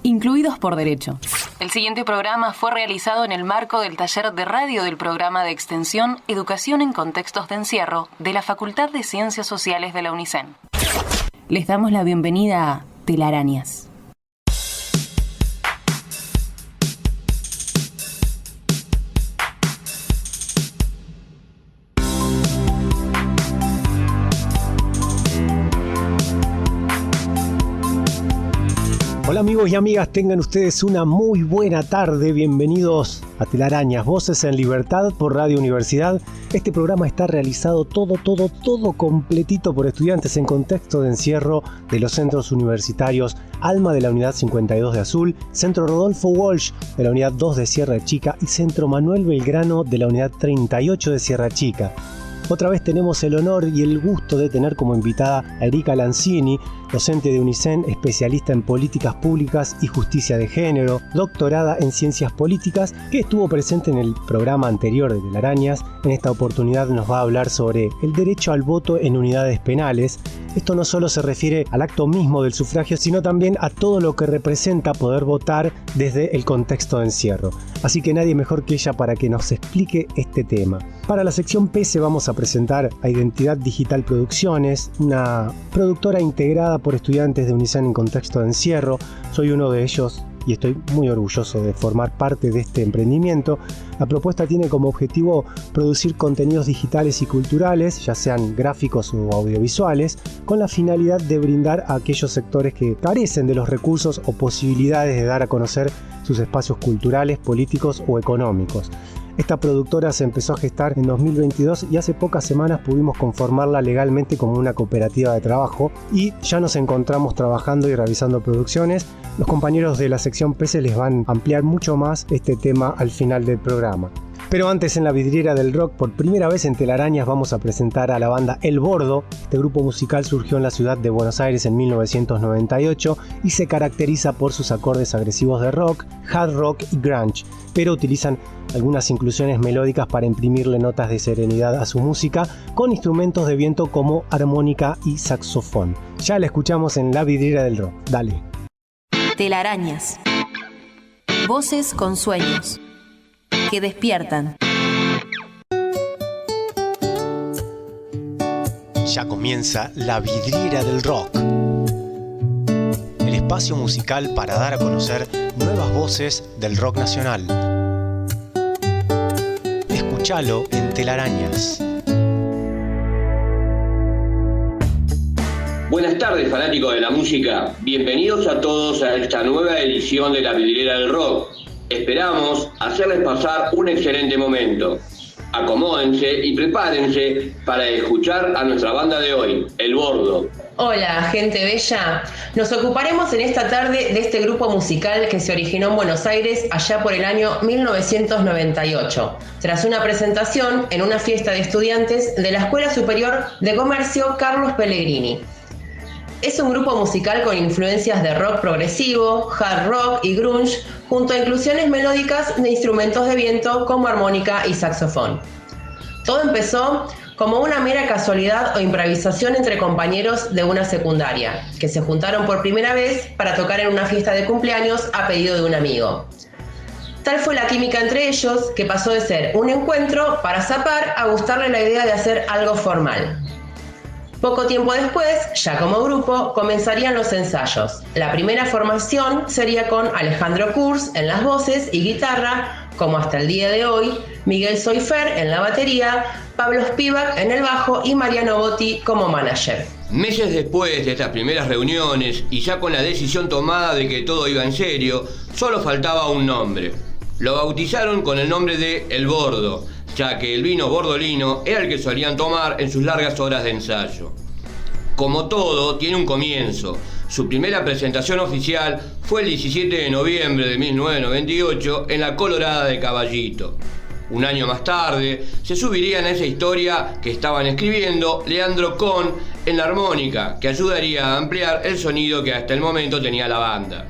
incluidos por derecho. El siguiente programa fue realizado en el marco del taller de radio del programa de extensión Educación en Contextos de Encierro de la Facultad de Ciencias Sociales de la UNICEN. Les damos la bienvenida a Telarañas. Hola amigos y amigas, tengan ustedes una muy buena tarde. Bienvenidos a Telarañas, Voces en Libertad por Radio Universidad. Este programa está realizado todo completito por estudiantes en contexto de encierro de los centros universitarios Alma de la Unidad 52 de Azul, Centro Rodolfo Walsh de la Unidad 2 de Sierra Chica y Centro Manuel Belgrano de la Unidad 38 de Sierra Chica. Otra vez tenemos el honor y el gusto de tener como invitada a Erika Lanzini, docente de UNICEN, especialista en políticas públicas y justicia de género, doctorada en ciencias políticas, que estuvo presente en el programa anterior de Telarañas. En esta oportunidad nos va a hablar sobre el derecho al voto en unidades penales. Esto no solo se refiere al acto mismo del sufragio, sino también a todo lo que representa poder votar desde el contexto de encierro. Así que nadie mejor que ella para que nos explique este tema. Para la sección PC vamos a presentar a Identidad Digital Producciones, una productora integrada por estudiantes de UNICEN en contexto de encierro. Soy uno de ellos y estoy muy orgulloso de formar parte de este emprendimiento. La propuesta tiene como objetivo producir contenidos digitales y culturales, ya sean gráficos o audiovisuales, con la finalidad de brindar a aquellos sectores que carecen de los recursos o posibilidades de dar a conocer sus espacios culturales, políticos o económicos. Esta productora se empezó a gestar en 2022 y hace pocas semanas pudimos conformarla legalmente como una cooperativa de trabajo y ya nos encontramos trabajando y realizando producciones. Los compañeros de la sección PC les van a ampliar mucho más este tema al final del programa. Pero antes, en la vidriera del rock, por primera vez en Telarañas vamos a presentar a la banda El Bordo. Este grupo musical surgió en la ciudad de Buenos Aires en 1998 y se caracteriza por sus acordes agresivos de rock, hard rock y grunge, pero utilizan algunas inclusiones melódicas para imprimirle notas de serenidad a su música con instrumentos de viento como armónica y saxofón. Ya la escuchamos en la vidriera del rock. Dale. Telarañas. Voces con sueños que despiertan. Ya comienza la vidriera del rock, el espacio musical para dar a conocer nuevas voces del rock nacional. Escúchalo en Telarañas. Buenas tardes, fanáticos de la música. Bienvenidos a todos a esta nueva edición de la vidriera del rock. Esperamos hacerles pasar un excelente momento. Acomódense y prepárense para escuchar a nuestra banda de hoy, El Bordo. Hola, gente bella. Nos ocuparemos en esta tarde de este grupo musical que se originó en Buenos Aires allá por el año 1998, tras una presentación en una fiesta de estudiantes de la Escuela Superior de Comercio Carlos Pellegrini. Es un grupo musical con influencias de rock progresivo, hard rock y grunge, junto a inclusiones melódicas de instrumentos de viento como armónica y saxofón. Todo empezó como una mera casualidad o improvisación entre compañeros de una secundaria, que se juntaron por primera vez para tocar en una fiesta de cumpleaños a pedido de un amigo. Tal fue la química entre ellos que pasó de ser un encuentro para zapar a gustarle la idea de hacer algo formal. Poco tiempo después, ya como grupo, comenzarían los ensayos. La primera formación sería con Alejandro Kurz en las voces y guitarra, como hasta el día de hoy, Miguel Soifer en la batería, Pablo Spivak en el bajo y Mariano Botti como manager. Meses después de estas primeras reuniones y ya con la decisión tomada de que todo iba en serio, solo faltaba un nombre. Lo bautizaron con el nombre de El Bordo, ya que el vino bordolino era el que solían tomar en sus largas horas de ensayo. Como todo, tiene un comienzo. Su primera presentación oficial fue el 17 de noviembre de 1998 en la Colorada de Caballito. Un año más tarde, se subirían a esa historia que estaban escribiendo Leandro Cohn en la armónica, que ayudaría a ampliar el sonido que hasta el momento tenía la banda.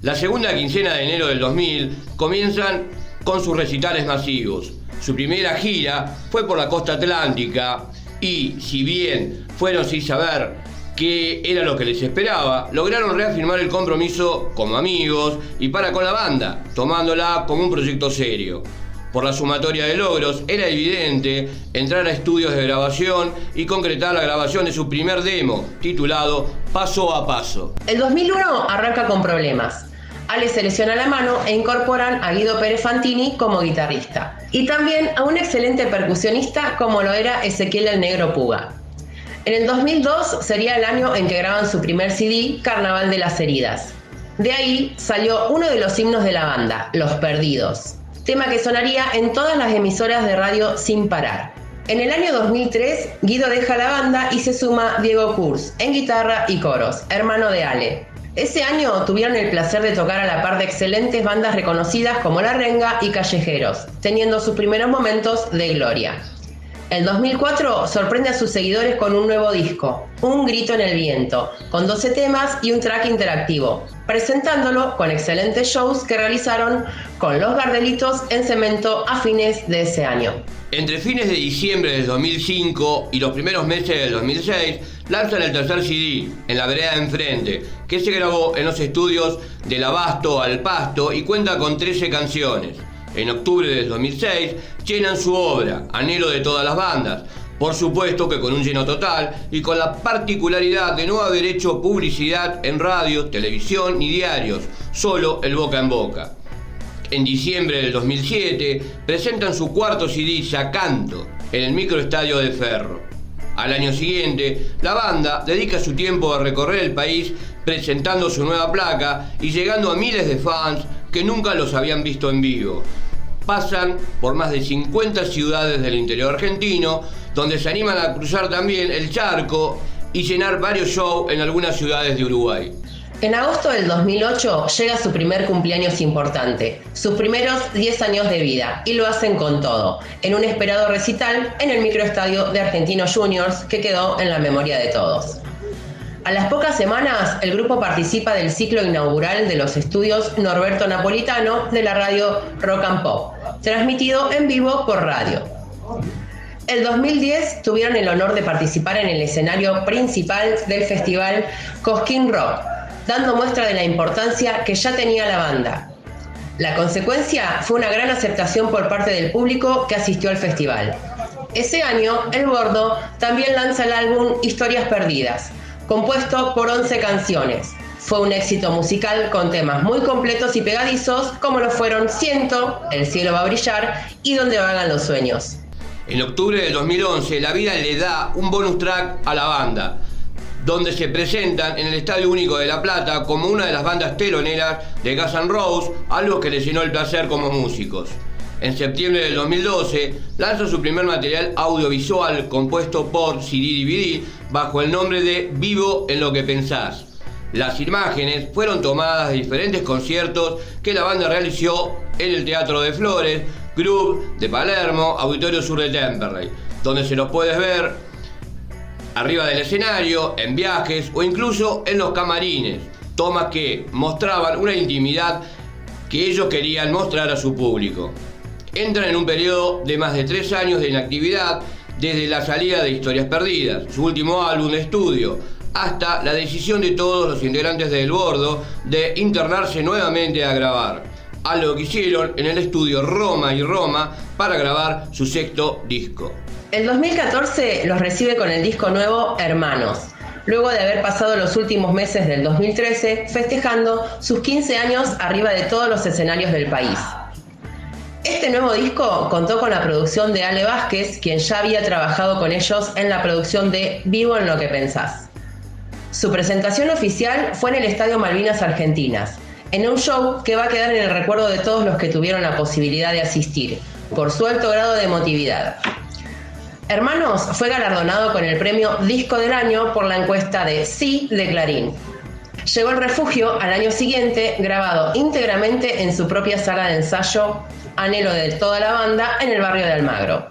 La segunda quincena de enero del 2000 comienzan con sus recitales masivos. Su primera gira fue por la costa atlántica y, si bien fueron sin saber que era lo que les esperaba, lograron reafirmar el compromiso como amigos y para con la banda, tomándola como un proyecto serio. Por la sumatoria de logros, era evidente entrar a estudios de grabación y concretar la grabación de su primer demo, titulado Paso a Paso. El 2001 arranca con Problemas. Ale se lesiona la mano e incorporan a Guido Pérez Fantini como guitarrista. Y también a un excelente percusionista como lo era Ezequiel el Negro Puga. En el 2002 sería el año en que graban su primer CD, Carnaval de las Heridas. De ahí salió uno de los himnos de la banda, Los Perdidos, tema que sonaría en todas las emisoras de radio sin parar. En el año 2003, Guido deja la banda y se suma Diego Kurz en guitarra y coros, hermano de Ale. Ese año tuvieron el placer de tocar a la par de excelentes bandas reconocidas como La Renga y Callejeros, teniendo sus primeros momentos de gloria. El 2004 sorprende a sus seguidores con un nuevo disco, Un Grito en el Viento, con 12 temas y un track interactivo, presentándolo con excelentes shows que realizaron con Los Gardelitos en Cemento a fines de ese año. Entre fines de diciembre del 2005 y los primeros meses del 2006, lanzan el tercer CD, En la Vereda de Enfrente, que se grabó en los estudios del Abasto al Pasto y cuenta con 13 canciones. En octubre del 2006 llenan su obra, Anhelo de todas las bandas, por supuesto que con un lleno total y con la particularidad de no haber hecho publicidad en radio, televisión ni diarios, solo el boca en boca. En diciembre del 2007 presentan su cuarto CD, Ya Canto, en el microestadio de Ferro. Al año siguiente, la banda dedica su tiempo a recorrer el país presentando su nueva placa y llegando a miles de fans que nunca los habían visto en vivo. Pasan por más de 50 ciudades del interior argentino, donde se animan a cruzar también el charco y llenar varios shows en algunas ciudades de Uruguay. En agosto del 2008 llega su primer cumpleaños importante, sus primeros 10 años de vida, y lo hacen con todo, en un esperado recital en el microestadio de Argentinos Juniors que quedó en la memoria de todos. A las pocas semanas, el grupo participa del ciclo inaugural de los estudios Norberto Napolitano de la radio Rock and Pop, transmitido en vivo por radio. El 2010 tuvieron el honor de participar en el escenario principal del festival Cosquín Rock, dando muestra de la importancia que ya tenía la banda. La consecuencia fue una gran aceptación por parte del público que asistió al festival. Ese año, El Gordo también lanza el álbum Historias Perdidas, compuesto por 11 canciones. Fue un éxito musical con temas muy completos y pegadizos, como lo fueron Siento, El cielo va a brillar y Donde vagan los sueños. En octubre del 2011, La Vida le da un bonus track a la banda, donde se presentan en el Estadio Único de La Plata como una de las bandas teloneras de Guns N' Roses, algo que les llenó el placer como músicos. En septiembre del 2012 lanza su primer material audiovisual compuesto por CD-DVD bajo el nombre de Vivo en lo que pensás. Las imágenes fueron tomadas de diferentes conciertos que la banda realizó en el Teatro de Flores, Groove de Palermo, Auditorio Sur de Temperley, donde se los puedes ver arriba del escenario, en viajes o incluso en los camarines, tomas que mostraban una intimidad que ellos querían mostrar a su público. Entran en un periodo de más de 3 años de inactividad desde la salida de Historias Perdidas, su último álbum de estudio, hasta la decisión de todos los integrantes de El Gordo de internarse nuevamente a grabar, algo que hicieron en el estudio Roma y Roma para grabar su 6º disco. El 2014 los recibe con el disco nuevo Hermanos, luego de haber pasado los últimos meses del 2013 festejando sus 15 años arriba de todos los escenarios del país. Este nuevo disco contó con la producción de Ale Vázquez, quien ya había trabajado con ellos en la producción de Vivo en lo que pensás. Su presentación oficial fue en el Estadio Malvinas Argentinas, en un show que va a quedar en el recuerdo de todos los que tuvieron la posibilidad de asistir, por su alto grado de emotividad. Hermanos fue galardonado con el premio Disco del Año por la encuesta de Sí de Clarín. Llegó al Refugio al año siguiente, grabado íntegramente en su propia sala de ensayo, Anhelo de toda la banda, en el barrio de Almagro.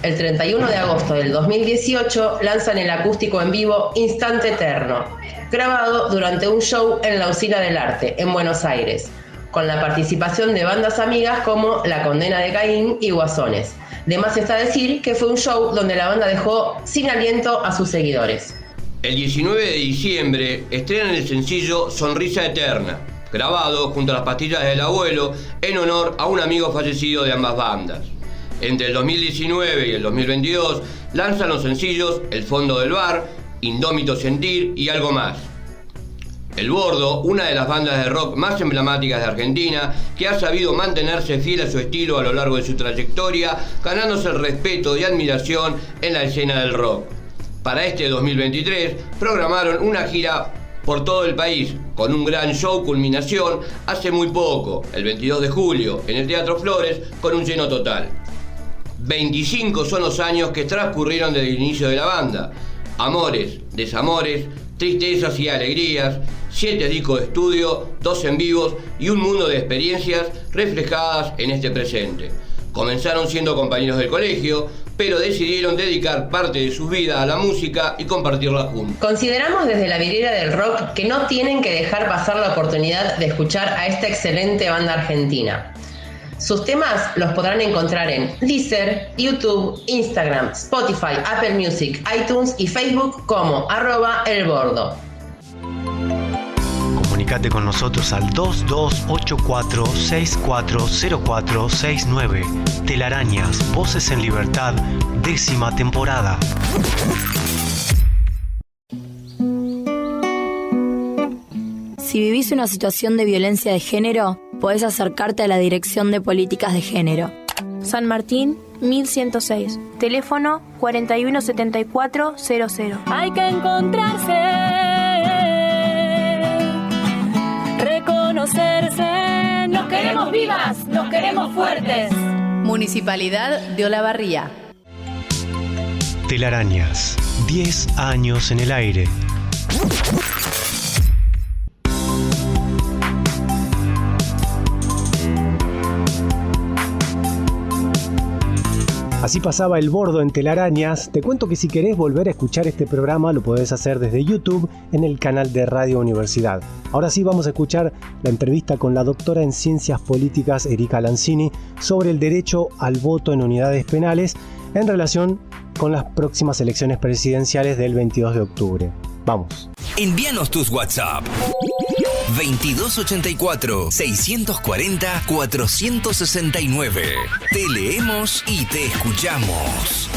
El 31 de agosto del 2018 lanzan el acústico en vivo Instante Eterno, grabado durante un show en la Usina del Arte, en Buenos Aires, con la participación de bandas amigas como La Condena de Caín y Guasones. De más está decir que fue un show donde la banda dejó sin aliento a sus seguidores. El 19 de diciembre estrenan el sencillo Sonrisa Eterna, grabado junto a las pastillas del abuelo en honor a un amigo fallecido de ambas bandas. Entre el 2019 y el 2022 lanzan los sencillos El Fondo del Bar, Indómito Sentir y Algo Más. El Bordo, una de las bandas de rock más emblemáticas de Argentina, que ha sabido mantenerse fiel a su estilo a lo largo de su trayectoria, ganándose el respeto y admiración en la escena del rock. Para este 2023 programaron una gira por todo el país, con un gran show culminación hace muy poco, el 22 de julio, en el Teatro Flores, con un lleno total. 25 son los años que transcurrieron desde el inicio de la banda. Amores, desamores, tristezas y alegrías, 7 discos de estudio, 2 en vivos y un mundo de experiencias reflejadas en este presente. Comenzaron siendo compañeros del colegio, pero decidieron dedicar parte de sus vidas a la música y compartirla juntos. Consideramos desde la vidriera del rock que no tienen que dejar pasar la oportunidad de escuchar a esta excelente banda argentina. Sus temas los podrán encontrar en Deezer, YouTube, Instagram, Spotify, Apple Music, iTunes y Facebook como @elbordo. Comunicate con nosotros al 2284-640469. Telarañas, Voces en Libertad, 10ª temporada. Si vivís una situación de violencia de género, podés acercarte a la Dirección de Políticas de Género. San Martín, 1106. Teléfono 417400. Hay que encontrarse, reconocerse. Nos queremos vivas, nos queremos fuertes. Municipalidad de Olavarría. Telarañas, 10 años en el aire. Así pasaba El Bordo en Telarañas. Te cuento que si querés volver a escuchar este programa lo podés hacer desde YouTube en el canal de Radio Universidad. Ahora sí vamos a escuchar la entrevista con la doctora en Ciencias Políticas Erika Lanzini sobre el derecho al voto en unidades penales en relación con las próximas elecciones presidenciales del 22 de octubre. Vamos. Envíanos tus WhatsApp. 2284-640-469. Te leemos y te escuchamos.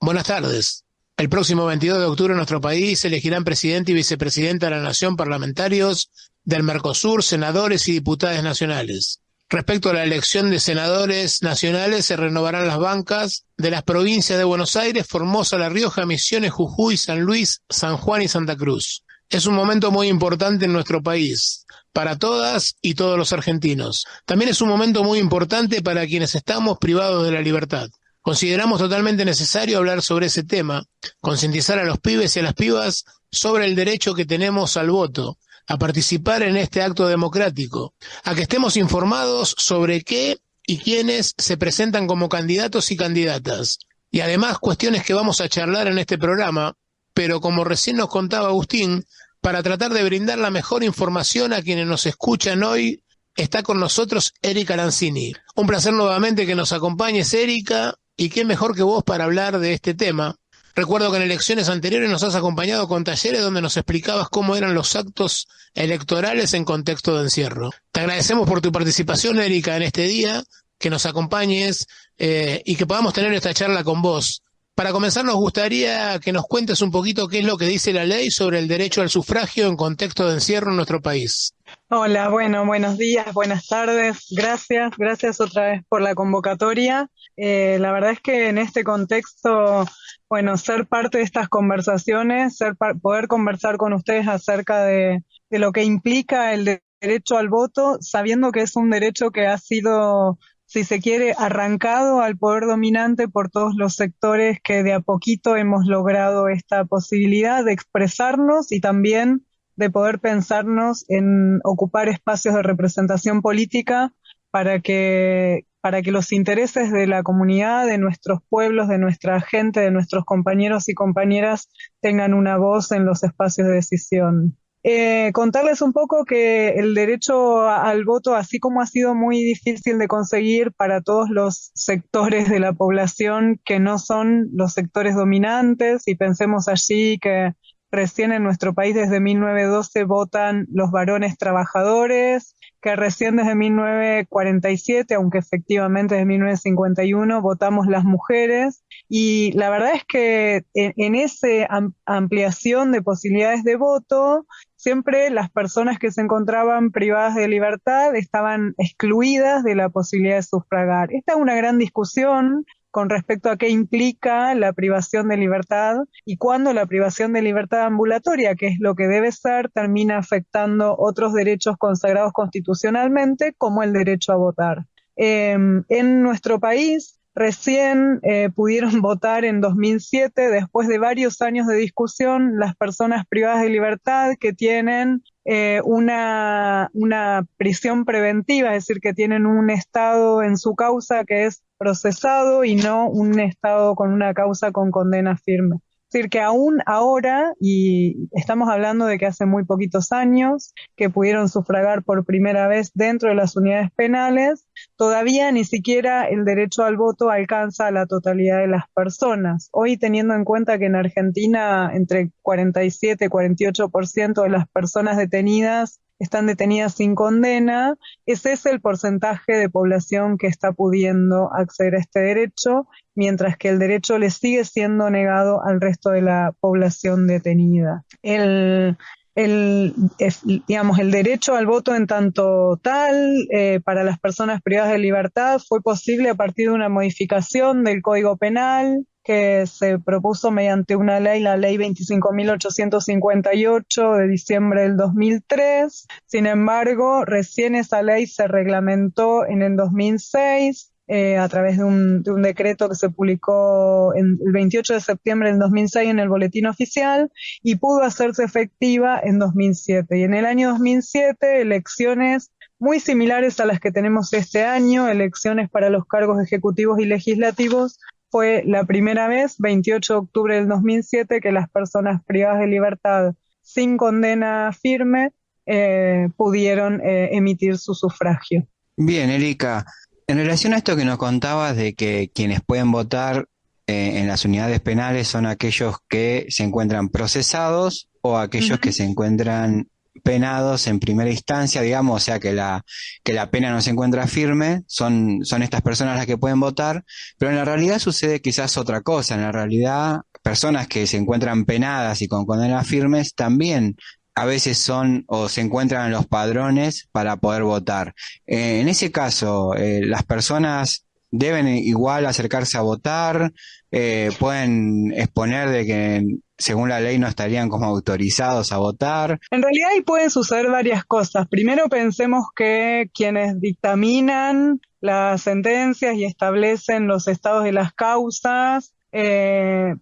Buenas tardes. El próximo 22 de octubre en nuestro país se elegirán presidente y vicepresidenta de la Nación, parlamentarios del Mercosur, senadores y diputados nacionales. Respecto a la elección de senadores nacionales, se renovarán las bancas de las provincias de Buenos Aires, Formosa, La Rioja, Misiones, Jujuy, San Luis, San Juan y Santa Cruz. Es un momento muy importante en nuestro país, para todas y todos los argentinos. También es un momento muy importante para quienes estamos privados de la libertad. Consideramos totalmente necesario hablar sobre ese tema, concientizar a los pibes y a las pibas sobre el derecho que tenemos al voto, a participar en este acto democrático, a que estemos informados sobre qué y quiénes se presentan como candidatos y candidatas, y además cuestiones que vamos a charlar en este programa, pero como recién nos contaba Agustín, para tratar de brindar la mejor información a quienes nos escuchan hoy, está con nosotros Erika Lanzini. Un placer nuevamente que nos acompañes, Erika, y qué mejor que vos para hablar de este tema. Recuerdo que en elecciones anteriores nos has acompañado con talleres donde nos explicabas cómo eran los actos electorales en contexto de encierro. Te agradecemos por tu participación, Erika, en este día, que nos acompañes y que podamos tener esta charla con vos. Para comenzar, nos gustaría que nos cuentes un poquito qué es lo que dice la ley sobre el derecho al sufragio en contexto de encierro en nuestro país. Hola, buenos días, buenas tardes. Gracias otra vez por la convocatoria. La verdad es que en este contexto, ser parte de estas conversaciones, poder conversar con ustedes acerca de lo que implica el derecho al voto, sabiendo que es un derecho que ha sido, si se quiere, arrancado al poder dominante por todos los sectores que de a poquito hemos logrado esta posibilidad de expresarnos y también de poder pensarnos en ocupar espacios de representación política para que los intereses de la comunidad, de nuestros pueblos, de nuestra gente, de nuestros compañeros y compañeras tengan una voz en los espacios de decisión. Contarles un poco que el derecho al voto, así como ha sido muy difícil de conseguir para todos los sectores de la población que no son los sectores dominantes, y pensemos allí que recién en nuestro país desde 1912 votan los varones trabajadores, que recién desde 1947, aunque efectivamente desde 1951, votamos las mujeres. Y la verdad es que en esa ampliación de posibilidades de voto, siempre las personas que se encontraban privadas de libertad estaban excluidas de la posibilidad de sufragar. Esta es una gran discusión con respecto a qué implica la privación de libertad y cuándo la privación de libertad ambulatoria, que es lo que debe ser, termina afectando otros derechos consagrados constitucionalmente, como el derecho a votar. En nuestro país recién pudieron votar en 2007, después de varios años de discusión, las personas privadas de libertad que tienen una prisión preventiva, es decir, que tienen un estado en su causa que es procesado y no un estado con una causa con condena firme. Es decir, que aún ahora, y estamos hablando de que hace muy poquitos años, que pudieron sufragar por primera vez dentro de las unidades penales, todavía ni siquiera el derecho al voto alcanza a la totalidad de las personas. Hoy, teniendo en cuenta que en Argentina entre 47 y 48% de las personas detenidas están detenidas sin condena, ese es el porcentaje de población que está pudiendo acceder a este derecho, mientras que el derecho le sigue siendo negado al resto de la población detenida. El derecho al voto en tanto tal para las personas privadas de libertad fue posible a partir de una modificación del Código Penal que se propuso mediante una ley, la ley 25.858 de diciembre del 2003. Sin embargo, recién esa ley se reglamentó en el 2006 a través de un decreto que se publicó el 28 de septiembre del 2006 en el Boletín Oficial y pudo hacerse efectiva en 2007. Y en el año 2007, elecciones muy similares a las que tenemos este año, elecciones para los cargos ejecutivos y legislativos, fue la primera vez, 28 de octubre del 2007, que las personas privadas de libertad sin condena firme pudieron emitir su sufragio. Bien, Erika, en relación a esto que nos contabas de que quienes pueden votar en las unidades penales son aquellos que se encuentran procesados o aquellos que se encuentran penados en primera instancia, digamos, o sea que la pena no se encuentra firme, son estas personas las que pueden votar, pero en la realidad sucede quizás otra cosa. En la realidad, personas que se encuentran penadas y con condenas firmes también a veces son o se encuentran en los padrones para poder votar. En ese caso, las personas deben igual acercarse a votar, pueden exponer de que según la ley no estarían como autorizados a votar. En realidad ahí pueden suceder varias cosas. Primero pensemos que quienes dictaminan las sentencias y establecen los estados de las causas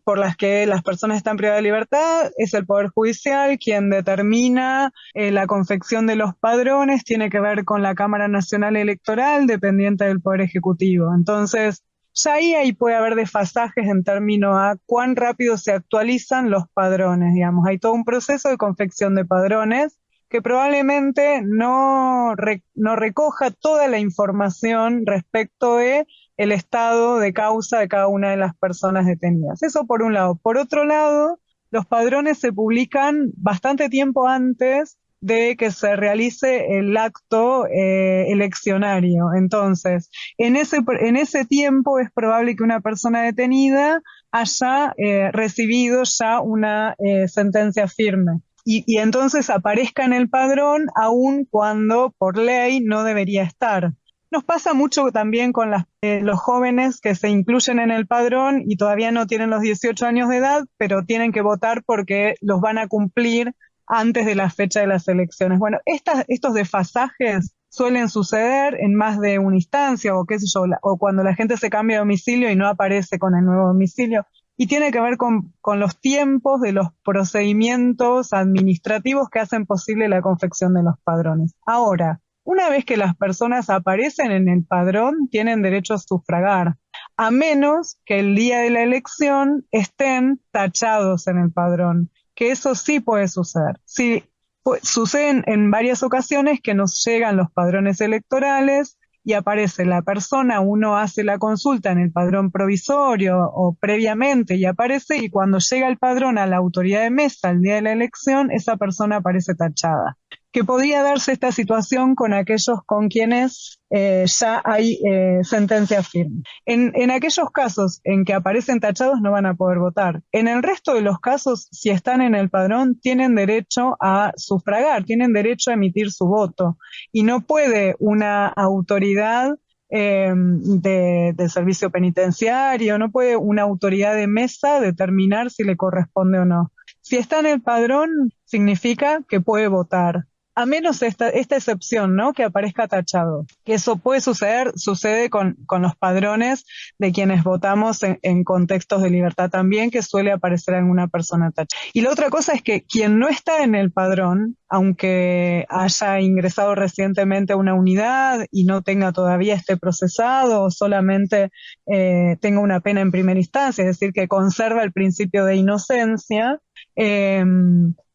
por las que las personas están privadas de libertad es el Poder Judicial. Quien determina la confección de los padrones tiene que ver con la Cámara Nacional Electoral, dependiente del Poder Ejecutivo. Entonces, ya ahí puede haber desfasajes en términos a cuán rápido se actualizan los padrones, digamos. Hay todo un proceso de confección de padrones que probablemente no recoja toda la información respecto de el estado de causa de cada una de las personas detenidas. Eso por un lado. Por otro lado, los padrones se publican bastante tiempo antes de que se realice el acto eleccionario. Entonces, en ese tiempo es probable que una persona detenida haya recibido ya una sentencia firme. Y entonces aparezca en el padrón aun cuando por ley no debería estar. Nos pasa mucho también con los jóvenes que se incluyen en el padrón y todavía no tienen los 18 años de edad, pero tienen que votar porque los van a cumplir antes de la fecha de las elecciones. Bueno, estos desfasajes suelen suceder en más de una instancia, o qué sé yo, o cuando la gente se cambia de domicilio y no aparece con el nuevo domicilio. Y tiene que ver con los tiempos de los procedimientos administrativos que hacen posible la confección de los padrones. Ahora, una vez que las personas aparecen en el padrón, tienen derecho a sufragar, a menos que el día de la elección estén tachados en el padrón, que eso sí puede suceder. Si Pues, suceden en varias ocasiones que nos llegan los padrones electorales y aparece la persona, uno hace la consulta en el padrón provisorio o previamente y aparece, y cuando llega el padrón a la autoridad de mesa el día de la elección, esa persona aparece tachada. Que podría darse esta situación con aquellos con quienes ya hay sentencia firme. En aquellos casos en que aparecen tachados no van a poder votar. En el resto de los casos, si están en el padrón, tienen derecho a sufragar, tienen derecho a emitir su voto. Y no puede una autoridad de servicio penitenciario, no puede una autoridad de mesa determinar si le corresponde o no. Si está en el padrón, significa que puede votar. A menos esta excepción, ¿no? Que aparezca tachado. Que eso puede suceder, sucede con los padrones de quienes votamos en contextos de libertad también, que suele aparecer alguna persona tachada. Y la otra cosa es que quien no está en el padrón, aunque haya ingresado recientemente a una unidad y no tenga todavía esté procesado o solamente tenga una pena en primera instancia, es decir, que conserva el principio de inocencia,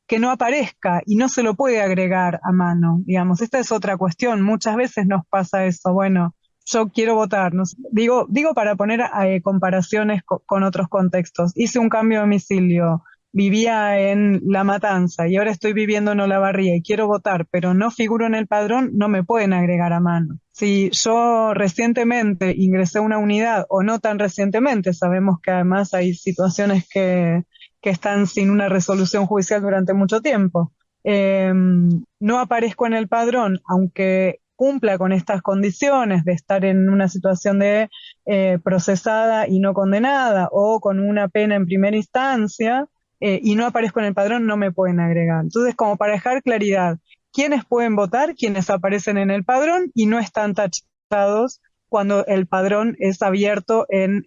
que no aparezca y no se lo puede agregar a mano, digamos. Esta es otra cuestión. Muchas veces nos pasa eso. Bueno, yo quiero votar. Digo para poner comparaciones con otros contextos. Hice un cambio de domicilio, vivía en La Matanza y ahora estoy viviendo en Olavarría y quiero votar, pero no figuro en el padrón, no me pueden agregar a mano. Si yo recientemente ingresé a una unidad, o no tan recientemente, sabemos que además hay situaciones que están sin una resolución judicial durante mucho tiempo. No aparezco en el padrón, aunque cumpla con estas condiciones de estar en una situación de procesada y no condenada, o con una pena en primera instancia, y no aparezco en el padrón, no me pueden agregar. Entonces, como para dejar claridad, ¿quiénes pueden votar? Quienes aparecen en el padrón y no están tachados cuando el padrón es abierto en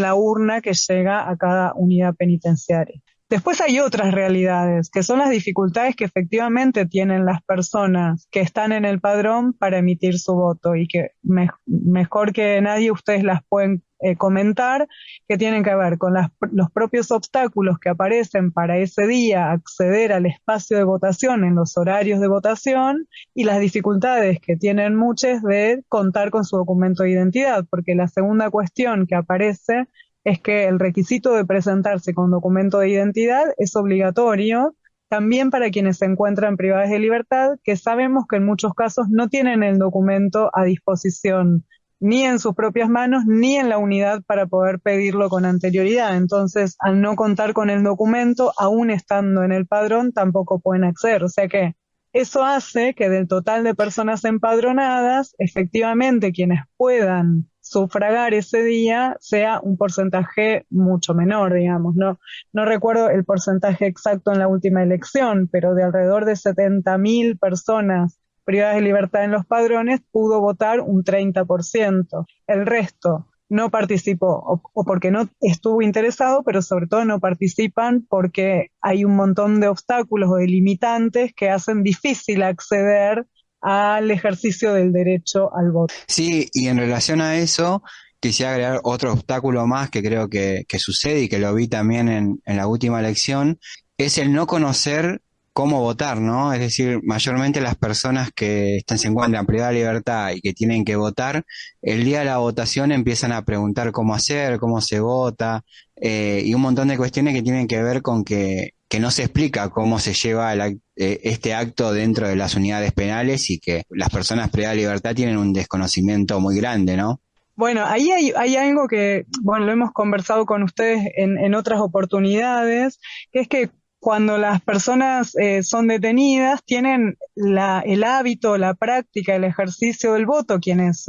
la urna que llega a cada unidad penitenciaria. Después hay otras realidades, que son las dificultades que efectivamente tienen las personas que están en el padrón para emitir su voto, y que mejor que nadie ustedes las pueden comentar, que tienen que ver con los propios obstáculos que aparecen para ese día acceder al espacio de votación en los horarios de votación, y las dificultades que tienen muchos de contar con su documento de identidad, porque la segunda cuestión que aparece es que el requisito de presentarse con documento de identidad es obligatorio también para quienes se encuentran privados de libertad, que sabemos que en muchos casos no tienen el documento a disposición ni en sus propias manos, ni en la unidad para poder pedirlo con anterioridad. Entonces, al no contar con el documento, aún estando en el padrón, tampoco pueden acceder. O sea que eso hace que del total de personas empadronadas, efectivamente quienes puedan sufragar ese día sea un porcentaje mucho menor, digamos. No recuerdo el porcentaje exacto en la última elección, pero de alrededor de 70.000 personas privadas de libertad en los padrones, pudo votar un 30%. El resto no participó, o porque no estuvo interesado, pero sobre todo no participan porque hay un montón de obstáculos o de limitantes que hacen difícil acceder al ejercicio del derecho al voto. Sí, y en relación a eso, quisiera agregar otro obstáculo más que creo que sucede y que lo vi también en la última elección, es el no conocer cómo votar, ¿no? Es decir, mayormente las personas que se encuentran privadas de libertad y que tienen que votar, el día de la votación empiezan a preguntar cómo hacer, cómo se vota, y un montón de cuestiones que tienen que ver con que no se explica cómo se lleva este acto dentro de las unidades penales, y que las personas privadas de libertad tienen un desconocimiento muy grande, ¿no? Bueno, ahí hay algo que, bueno, lo hemos conversado con ustedes en otras oportunidades, que es que cuando las personas son detenidas, tienen el hábito, la práctica, el ejercicio del voto, quienes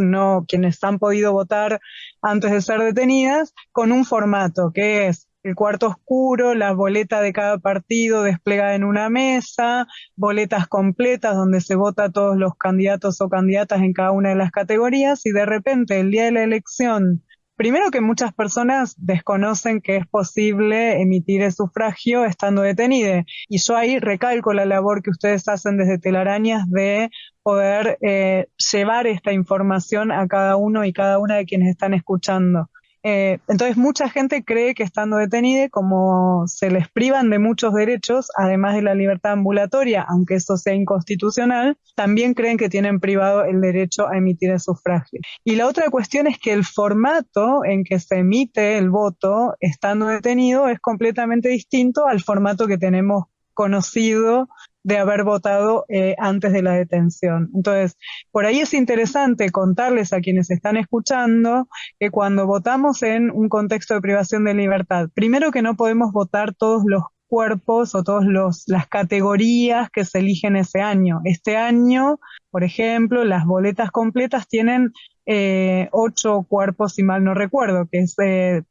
han podido votar antes de ser detenidas, con un formato que es el cuarto oscuro, la boleta de cada partido desplegada en una mesa, boletas completas donde se vota a todos los candidatos o candidatas en cada una de las categorías, y de repente el día de la elección, primero que muchas personas desconocen que es posible emitir el sufragio estando detenido, y yo ahí recalco la labor que ustedes hacen desde Telarañas de poder llevar esta información a cada uno y cada una de quienes están escuchando. Entonces mucha gente cree que estando detenida, como se les privan de muchos derechos, además de la libertad ambulatoria, aunque eso sea inconstitucional, también creen que tienen privado el derecho a emitir el sufragio. Y la otra cuestión es que el formato en que se emite el voto estando detenido es completamente distinto al formato que tenemos conocido de haber votado antes de la detención. Entonces, por ahí es interesante contarles a quienes están escuchando que cuando votamos en un contexto de privación de libertad, primero que no podemos votar todos los cuerpos o todas las categorías que se eligen ese año. Este año, por ejemplo, las boletas completas tienen 8 cuerpos, si mal no recuerdo, que es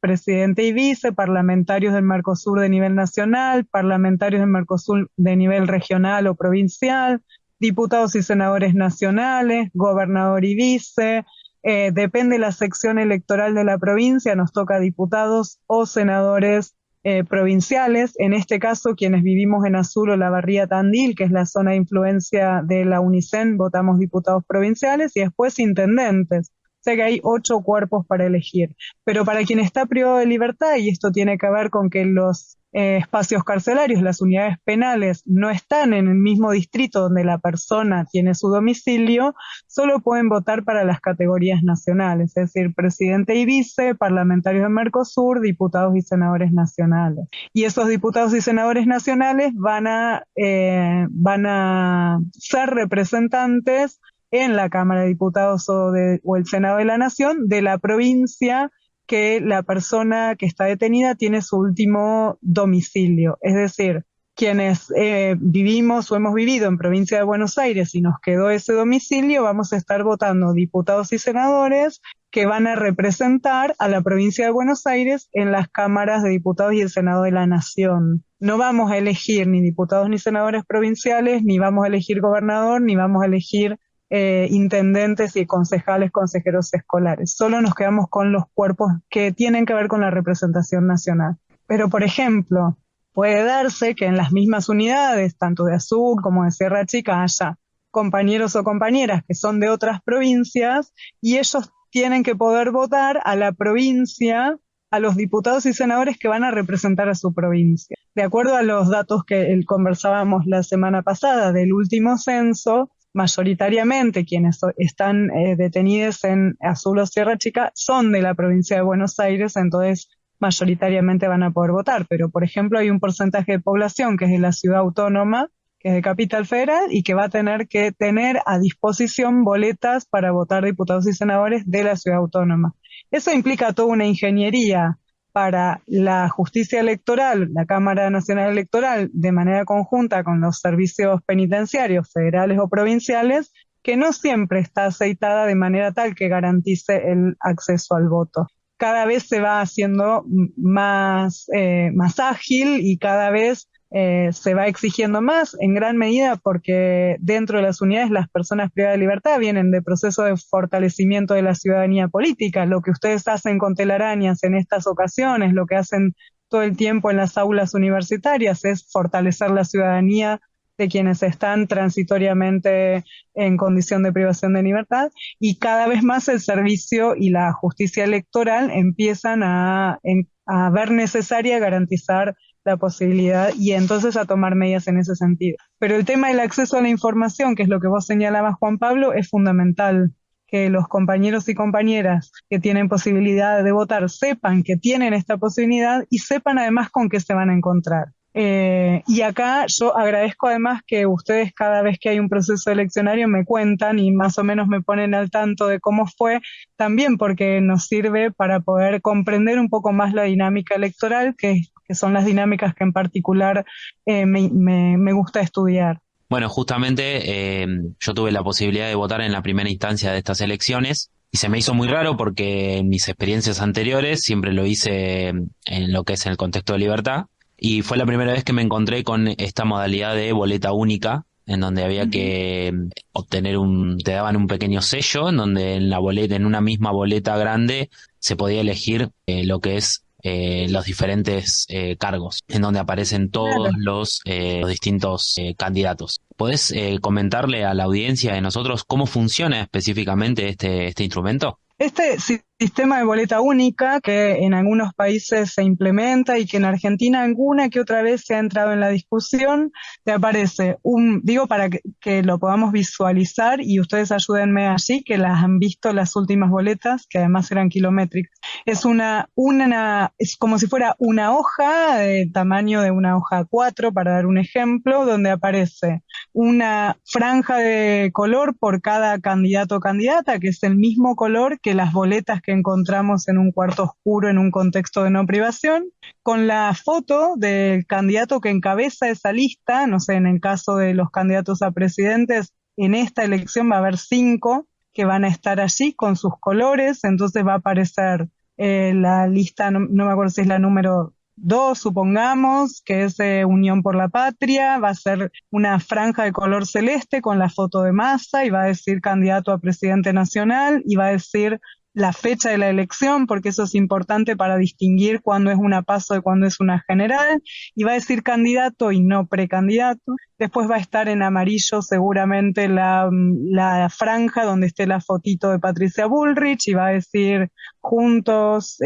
presidente y vice, parlamentarios del Mercosur de nivel nacional, parlamentarios del Mercosur de nivel regional o provincial, diputados y senadores nacionales, gobernador y vice, depende de la sección electoral de la provincia, nos toca diputados o senadores provinciales, en este caso quienes vivimos en Azul o la Barría Tandil, que es la zona de influencia de la UNICEN, votamos diputados provinciales y después intendentes. O sea que hay 8 cuerpos para elegir. Pero para quien está privado de libertad, y esto tiene que ver con que los espacios carcelarios, las unidades penales, no están en el mismo distrito donde la persona tiene su domicilio, solo pueden votar para las categorías nacionales, es decir, presidente y vice, parlamentarios del Mercosur, diputados y senadores nacionales. Y esos diputados y senadores nacionales van a ser representantes en la Cámara de Diputados o el Senado de la Nación de la provincia que la persona que está detenida tiene su último domicilio. Es decir, quienes vivimos o hemos vivido en provincia de Buenos Aires y nos quedó ese domicilio, vamos a estar votando diputados y senadores que van a representar a la provincia de Buenos Aires en las cámaras de diputados y el Senado de la Nación. No vamos a elegir ni diputados ni senadores provinciales, ni vamos a elegir gobernador, ni vamos a elegir intendentes y concejales, consejeros escolares. Solo nos quedamos con los cuerpos que tienen que ver con la representación nacional. Pero, por ejemplo, puede darse que en las mismas unidades, tanto de Azul como de Sierra Chica, haya compañeros o compañeras que son de otras provincias y ellos tienen que poder votar a la provincia, a los diputados y senadores que van a representar a su provincia. De acuerdo a los datos que conversábamos la semana pasada del último censo, mayoritariamente quienes están detenidos en Azul o Sierra Chica son de la provincia de Buenos Aires, entonces mayoritariamente van a poder votar. Pero, por ejemplo, hay un porcentaje de población que es de la ciudad autónoma, que es de Capital Federal, y que va a tener que tener a disposición boletas para votar diputados y senadores de la ciudad autónoma. Eso implica toda una ingeniería para la justicia electoral, la Cámara Nacional Electoral, de manera conjunta con los servicios penitenciarios federales o provinciales, que no siempre está aceitada de manera tal que garantice el acceso al voto. Cada vez se va haciendo más ágil y cada vez se va exigiendo más, en gran medida porque dentro de las unidades las personas privadas de libertad vienen de proceso de fortalecimiento de la ciudadanía política. Lo que ustedes hacen con Telarañas en estas ocasiones, lo que hacen todo el tiempo en las aulas universitarias es fortalecer la ciudadanía de quienes están transitoriamente en condición de privación de libertad, y cada vez más el servicio y la justicia electoral empiezan a ver necesaria garantizar la posibilidad y entonces a tomar medidas en ese sentido. Pero el tema del acceso a la información, que es lo que vos señalabas, Juan Pablo, es fundamental. Que los compañeros y compañeras que tienen posibilidad de votar sepan que tienen esta posibilidad y sepan además con qué se van a encontrar. Y acá yo agradezco además que ustedes cada vez que hay un proceso eleccionario me cuentan y más o menos me ponen al tanto de cómo fue, también porque nos sirve para poder comprender un poco más la dinámica electoral, que son las dinámicas que en particular me gusta estudiar. Bueno, justamente yo tuve la posibilidad de votar en la primera instancia de estas elecciones y se me hizo muy raro porque en mis experiencias anteriores siempre lo hice en lo que es en el contexto de libertad. Y fue la primera vez que me encontré con esta modalidad de boleta única, en donde había que obtener te daban un pequeño sello, en donde en una misma boleta grande se podía elegir lo que es los diferentes cargos, en donde aparecen todos los distintos candidatos. ¿Podés comentarle a la audiencia de nosotros cómo funciona específicamente este instrumento? Si sistema de boleta única que en algunos países se implementa y que en Argentina alguna que otra vez se ha entrado en la discusión. Te aparece digo para que lo podamos visualizar y ustedes ayúdenme allí, que las han visto las últimas boletas, que además eran kilométricas. Es es como si fuera una hoja de tamaño de una hoja 4, para dar un ejemplo, donde aparece una franja de color por cada candidato o candidata, que es el mismo color que las boletas que encontramos en un cuarto oscuro en un contexto de no privación, con la foto del candidato que encabeza esa lista. No sé, en el caso de los candidatos a presidentes, en esta elección va a haber 5 que van a estar allí con sus colores, entonces va a aparecer la lista, no me acuerdo si es la número 2, supongamos, que es Unión por la Patria, va a ser una franja de color celeste con la foto de Massa y va a decir candidato a presidente nacional y va a decir la fecha de la elección, porque eso es importante para distinguir cuándo es una PASO de cuándo es una general, y va a decir candidato y no precandidato. Después va a estar en amarillo seguramente la franja donde esté la fotito de Patricia Bullrich y va a decir Juntos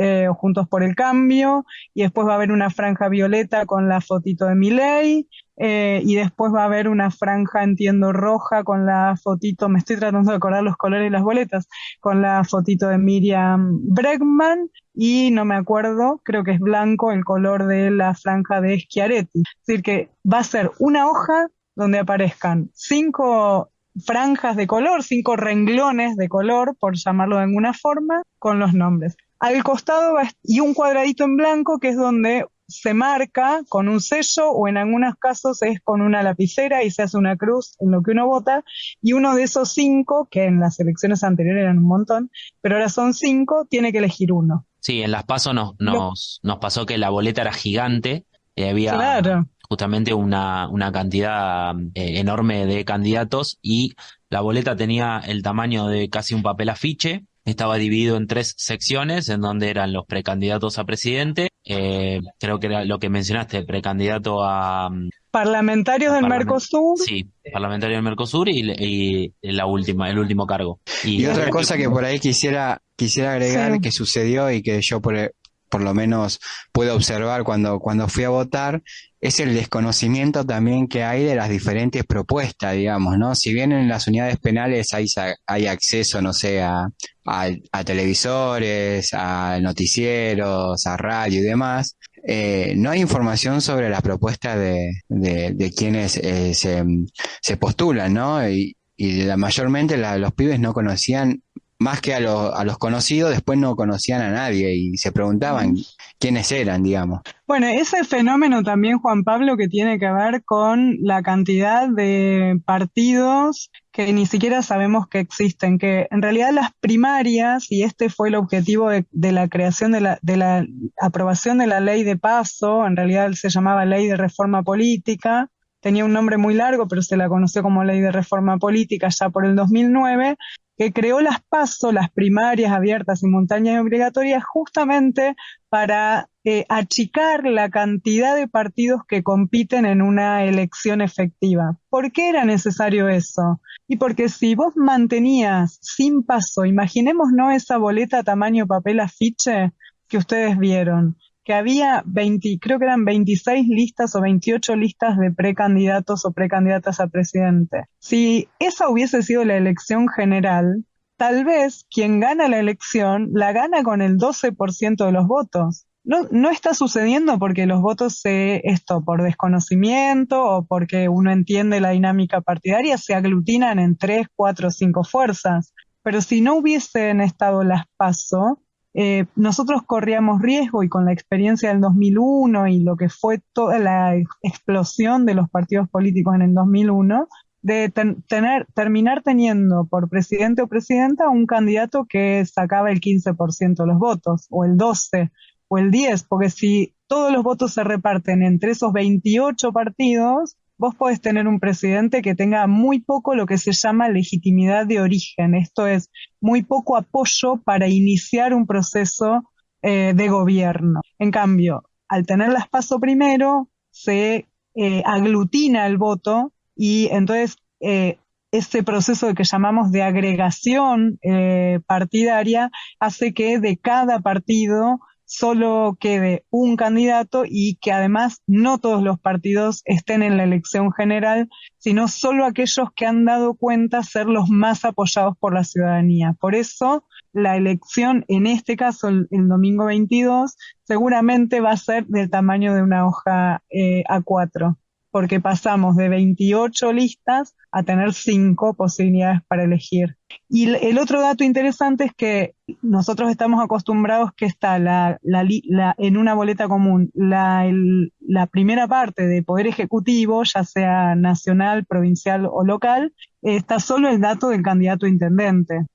por el Cambio, y después va a haber una franja violeta con la fotito de Milei. Y después va a haber una franja, entiendo, roja con la fotito, me estoy tratando de acordar los colores de las boletas, con la fotito de Miriam Bregman, y no me acuerdo, creo que es blanco el color de la franja de Schiaretti. Es decir, que va a ser una hoja donde aparezcan 5 franjas de color, 5 renglones de color, por llamarlo de alguna forma, con los nombres. Al costado y un cuadradito en blanco, que es donde se marca con un sello, o en algunos casos es con una lapicera y se hace una cruz en lo que uno vota, y uno de esos 5, que en las elecciones anteriores eran un montón, pero ahora son 5, tiene que elegir uno. Sí, en las PASO nos pasó que la boleta era gigante y había claro, justamente una cantidad enorme de candidatos, y la boleta tenía el tamaño de casi un papel afiche. Estaba dividido en 3 secciones, en donde eran los precandidatos a presidente, creo que era lo que mencionaste, el precandidato a parlamentarios del Mercosur. Sí, parlamentario del Mercosur y el último cargo. Y otra cosa que por ahí quisiera agregar, sí, que sucedió y que yo por lo menos puedo observar cuando fui a votar, es el desconocimiento también que hay de las diferentes propuestas, digamos, ¿no? Si bien en las unidades penales hay acceso, no sé, a televisores, a noticieros, a radio y demás, no hay información sobre las propuestas de quienes se postulan, ¿no? Y mayormente los pibes no conocían, más que a los conocidos, después no conocían a nadie y se preguntaban quiénes eran, digamos. Bueno, ese fenómeno también, Juan Pablo, que tiene que ver con la cantidad de partidos que ni siquiera sabemos que existen, que en realidad las primarias, y este fue el objetivo de la creación de la aprobación de la ley de PASO, en realidad se llamaba Ley de Reforma Política, tenía un nombre muy largo, pero se la conoció como Ley de Reforma Política ya por el 2009, que creó las PASO, las primarias abiertas, simultáneas y obligatorias, justamente para achicar la cantidad de partidos que compiten en una elección efectiva. ¿Por qué era necesario eso? Y porque si vos mantenías sin PASO, imaginémonos esa boleta tamaño papel afiche que ustedes vieron, que había creo que eran 26 listas o 28 listas de precandidatos o precandidatas a presidente. Si esa hubiese sido la elección general, tal vez quien gana la elección la gana con el 12% de los votos. No está sucediendo porque los votos por desconocimiento o porque uno entiende la dinámica partidaria, se aglutinan en 3, 4, 5 fuerzas. Pero si no hubiesen estado las PASO, nosotros corríamos riesgo, y con la experiencia del 2001 y lo que fue toda la explosión de los partidos políticos en el 2001, de terminar teniendo por presidente o presidenta un candidato que sacaba el 15% de los votos, o el 12%, o el 10%, porque si todos los votos se reparten entre esos 28 partidos, vos podés tener un presidente que tenga muy poco lo que se llama legitimidad de origen, esto es, muy poco apoyo para iniciar un proceso de gobierno. En cambio, al tener las PASO primero, se aglutina el voto y entonces ese proceso que llamamos de agregación partidaria hace que de cada partido solo quede un candidato y que además no todos los partidos estén en la elección general, sino solo aquellos que han dado cuenta ser los más apoyados por la ciudadanía. Por eso la elección, en este caso el domingo 22, seguramente va a ser del tamaño de una hoja A4, porque pasamos de 28 listas a tener 5 posibilidades para elegir. Y el otro dato interesante es que nosotros estamos acostumbrados que está en una boleta común la primera parte de Poder Ejecutivo, ya sea nacional, provincial o local, está solo el dato del candidato a intendente,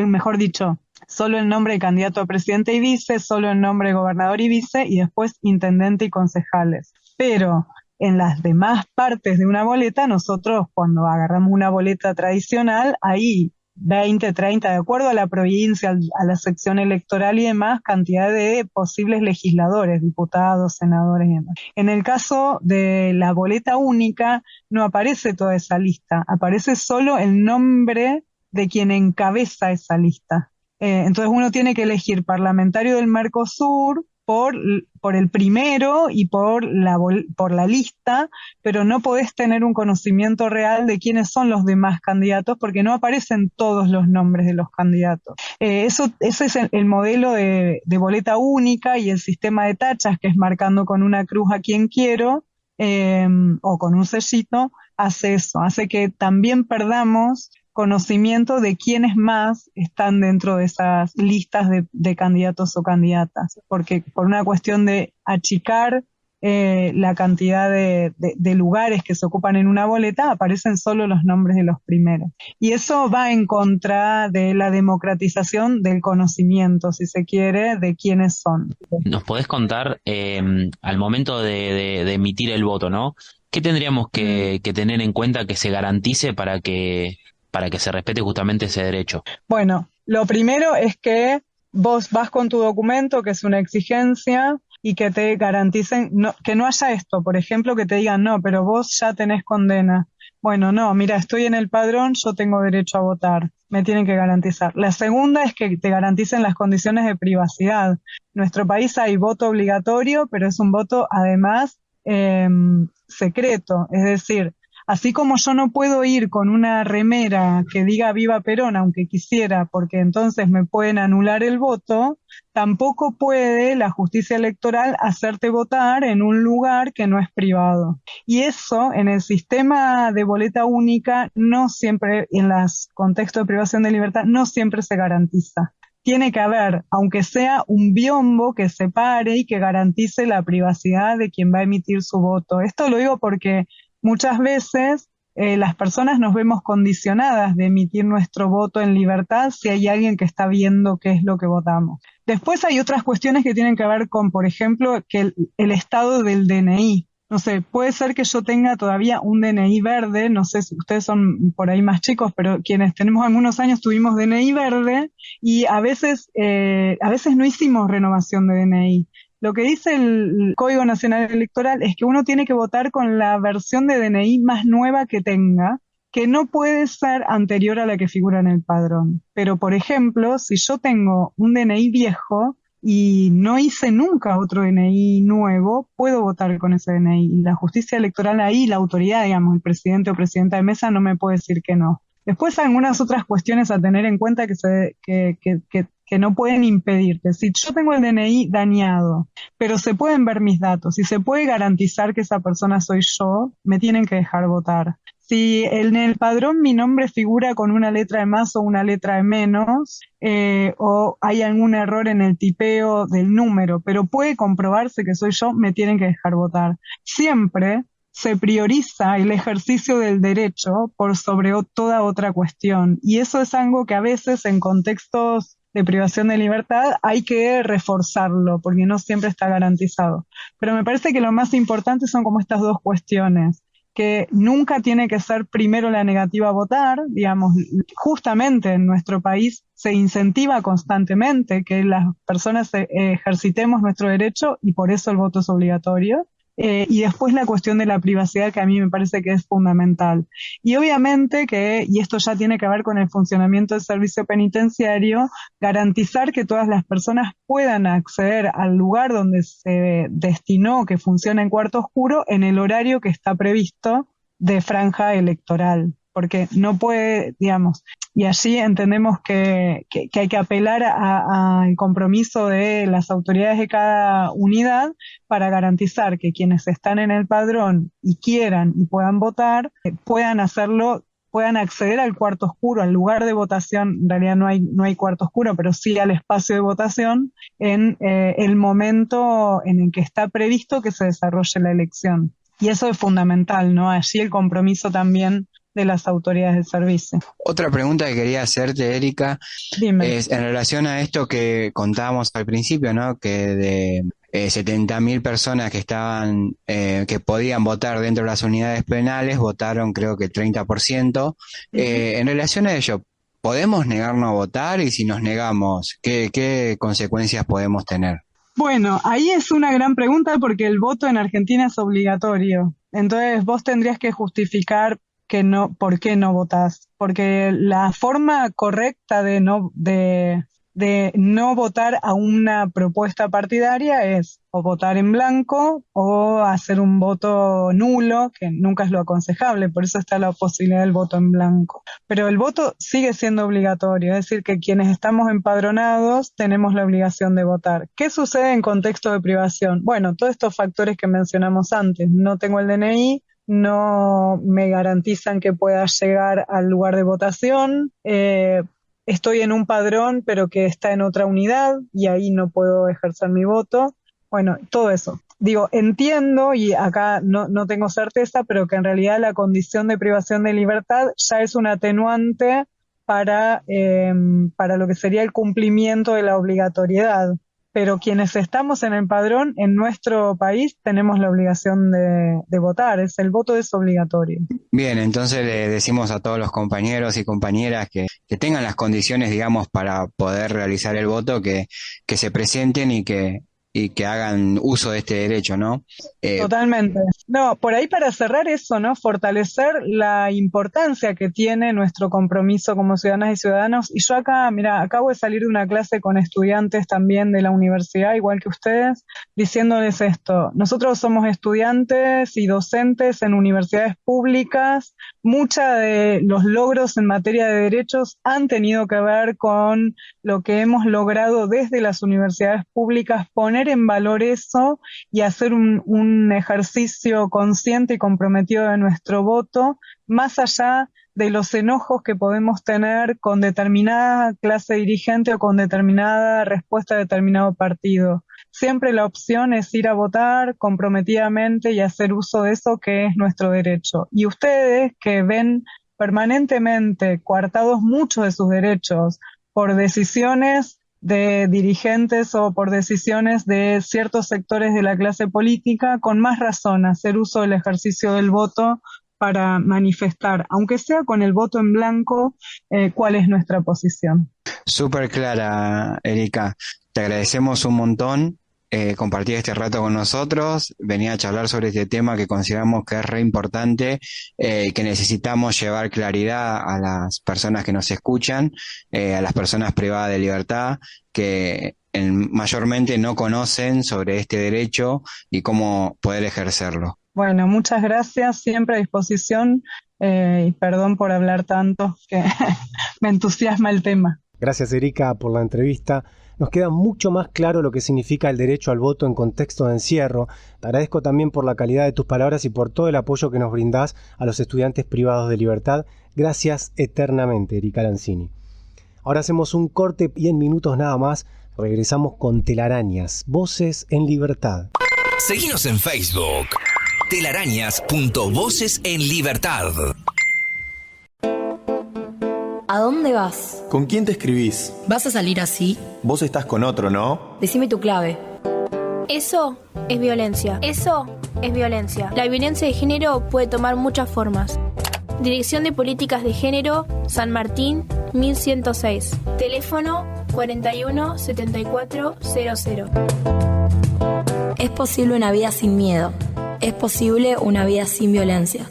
mejor dicho, solo el nombre de candidato a presidente y vice, solo el nombre de gobernador y vice, y después intendente y concejales. Pero en las demás partes de una boleta, nosotros cuando agarramos una boleta tradicional, ahí 20, 30, de acuerdo a la provincia, a la sección electoral y demás, cantidad de posibles legisladores, diputados, senadores y demás. En el caso de la boleta única, no aparece toda esa lista, aparece solo el nombre de quien encabeza esa lista. Entonces uno tiene que elegir parlamentario del Mercosur por el primero y por la lista, pero no podés tener un conocimiento real de quiénes son los demás candidatos porque no aparecen todos los nombres de los candidatos. Ese es el modelo de boleta única, y el sistema de tachas, que es marcando con una cruz a quien quiero o con un sellito, hace eso, hace que también perdamos conocimiento de quiénes más están dentro de esas listas de candidatos o candidatas, porque por una cuestión de achicar la cantidad de lugares que se ocupan en una boleta, aparecen solo los nombres de los primeros. Y eso va en contra de la democratización del conocimiento, si se quiere, de quiénes son. ¿Nos podés contar, al momento de emitir el voto, ¿no? ¿Qué tendríamos que tener en cuenta que se garantice para que se respete justamente ese derecho? Bueno, lo primero es que vos vas con tu documento, que es una exigencia, y que te garanticen que no haya esto, por ejemplo, que te digan, no, pero vos ya tenés condena. Bueno, no, mira, estoy en el padrón, yo tengo derecho a votar, me tienen que garantizar. La segunda es que te garanticen las condiciones de privacidad. En nuestro país hay voto obligatorio, pero es un voto además secreto, es decir, así como yo no puedo ir con una remera que diga Viva Perón, aunque quisiera, porque entonces me pueden anular el voto, tampoco puede la justicia electoral hacerte votar en un lugar que no es privado. Y eso, en el sistema de boleta única, no siempre, en los contextos de privación de libertad, no siempre se garantiza. Tiene que haber, aunque sea un biombo que separe y que garantice la privacidad de quien va a emitir su voto. Esto lo digo porque muchas veces las personas nos vemos condicionadas de emitir nuestro voto en libertad si hay alguien que está viendo qué es lo que votamos. Después hay otras cuestiones que tienen que ver con, por ejemplo, que el estado del DNI. No sé, puede ser que yo tenga todavía un DNI verde, no sé si ustedes son por ahí más chicos, pero quienes tenemos algunos años tuvimos DNI verde y a veces no hicimos renovación de DNI. Lo que dice el Código Nacional Electoral es que uno tiene que votar con la versión de DNI más nueva que tenga, que no puede ser anterior a la que figura en el padrón. Pero, por ejemplo, si yo tengo un DNI viejo y no hice nunca otro DNI nuevo, puedo votar con ese DNI. Y la justicia electoral ahí, la autoridad, digamos, el presidente o presidenta de mesa no me puede decir que no. Después hay algunas otras cuestiones a tener en cuenta que no pueden impedir. Que si yo tengo el DNI dañado, pero se pueden ver mis datos y se puede garantizar que esa persona soy yo, me tienen que dejar votar. Si en el padrón mi nombre figura con una letra de más o una letra de menos, o hay algún error en el tipeo del número, pero puede comprobarse que soy yo, me tienen que dejar votar. Siempre se prioriza el ejercicio del derecho por sobre toda otra cuestión. Y eso es algo que a veces en contextos de privación de libertad hay que reforzarlo, porque no siempre está garantizado. Pero me parece que lo más importante son como estas dos cuestiones, que nunca tiene que ser primero la negativa a votar, digamos, justamente en nuestro país se incentiva constantemente que las personas ejercitemos nuestro derecho y por eso el voto es obligatorio. Y después la cuestión de la privacidad, que a mí me parece que es fundamental. Y obviamente y esto ya tiene que ver con el funcionamiento del servicio penitenciario, garantizar que todas las personas puedan acceder al lugar donde se destinó que funcione en cuarto oscuro en el horario que está previsto de franja electoral. Porque no puede, digamos, y allí entendemos que hay que apelar al compromiso de las autoridades de cada unidad para garantizar que quienes están en el padrón y quieran y puedan votar, puedan hacerlo, puedan acceder al cuarto oscuro, al lugar de votación. En realidad no hay cuarto oscuro, pero sí al espacio de votación en el momento en el que está previsto que se desarrolle la elección. Y eso es fundamental, ¿no? Allí el compromiso también de las autoridades del servicio. Otra pregunta que quería hacerte, Erika, es en relación a esto que contábamos al principio, ¿no? Que de 70.000 personas que estaban, que podían votar dentro de las unidades penales, votaron creo que 30%. En relación a ello, ¿podemos negarnos a votar? Y si nos negamos, ¿qué consecuencias podemos tener? Bueno, ahí es una gran pregunta porque el voto en Argentina es obligatorio. Entonces vos tendrías que justificar ¿por qué no votás? Porque la forma correcta de no votar a una propuesta partidaria es o votar en blanco o hacer un voto nulo, que nunca es lo aconsejable, por eso está la posibilidad del voto en blanco. Pero el voto sigue siendo obligatorio, es decir, que quienes estamos empadronados tenemos la obligación de votar. ¿Qué sucede en contexto de privación? Bueno, todos estos factores que mencionamos antes, no tengo el DNI, no me garantizan que pueda llegar al lugar de votación, estoy en un padrón pero que está en otra unidad y ahí no puedo ejercer mi voto. Bueno, todo eso. Digo, entiendo, y acá no tengo certeza, pero que en realidad la condición de privación de libertad ya es un atenuante para lo que sería el cumplimiento de la obligatoriedad. Pero quienes estamos en el padrón, en nuestro país, tenemos la obligación de votar. El voto es obligatorio. Bien, entonces le decimos a todos los compañeros y compañeras que tengan las condiciones, digamos, para poder realizar el voto, que se presenten y que hagan uso de este derecho, ¿no? Totalmente. No, por ahí para cerrar eso, ¿no? Fortalecer la importancia que tiene nuestro compromiso como ciudadanas y ciudadanos. Y yo acá, mira, acabo de salir de una clase con estudiantes también de la universidad, igual que ustedes, diciéndoles esto. Nosotros somos estudiantes y docentes en universidades públicas. Muchos de los logros en materia de derechos han tenido que ver con lo que hemos logrado desde las universidades públicas, poner en valor eso y hacer un ejercicio consciente y comprometido de nuestro voto, más allá de los enojos que podemos tener con determinada clase dirigente o con determinada respuesta de determinado partido. Siempre la opción es ir a votar comprometidamente y hacer uso de eso que es nuestro derecho. Y ustedes que ven permanentemente coartados muchos de sus derechos por decisiones de dirigentes o por decisiones de ciertos sectores de la clase política, con más razón hacer uso del ejercicio del voto para manifestar, aunque sea con el voto en blanco, cuál es nuestra posición. Súper clara, Erika. Te agradecemos un montón compartir este rato con nosotros, venir a charlar sobre este tema que consideramos que es re importante, que necesitamos llevar claridad a las personas que nos escuchan, a las personas privadas de libertad, que mayormente no conocen sobre este derecho y cómo poder ejercerlo. Bueno, muchas gracias, siempre a disposición, y perdón por hablar tanto, que me entusiasma el tema. Gracias, Erika, por la entrevista. Nos queda mucho más claro lo que significa el derecho al voto en contexto de encierro. Te agradezco también por la calidad de tus palabras y por todo el apoyo que nos brindás a los estudiantes privados de libertad. Gracias eternamente, Erika Lanzini. Ahora hacemos un corte y en minutos nada más regresamos con Telarañas, Voces en Libertad. Seguinos en Facebook, telarañas.voces en libertad. ¿A dónde vas? ¿Con quién te escribís? ¿Vas a salir así? Vos estás con otro, ¿no? Decime tu clave. Eso es violencia. Eso es violencia. La violencia de género puede tomar muchas formas. Dirección de Políticas de Género, San Martín, 1106. Teléfono 417400. Es posible una vida sin miedo. es posible una vida sin violencia.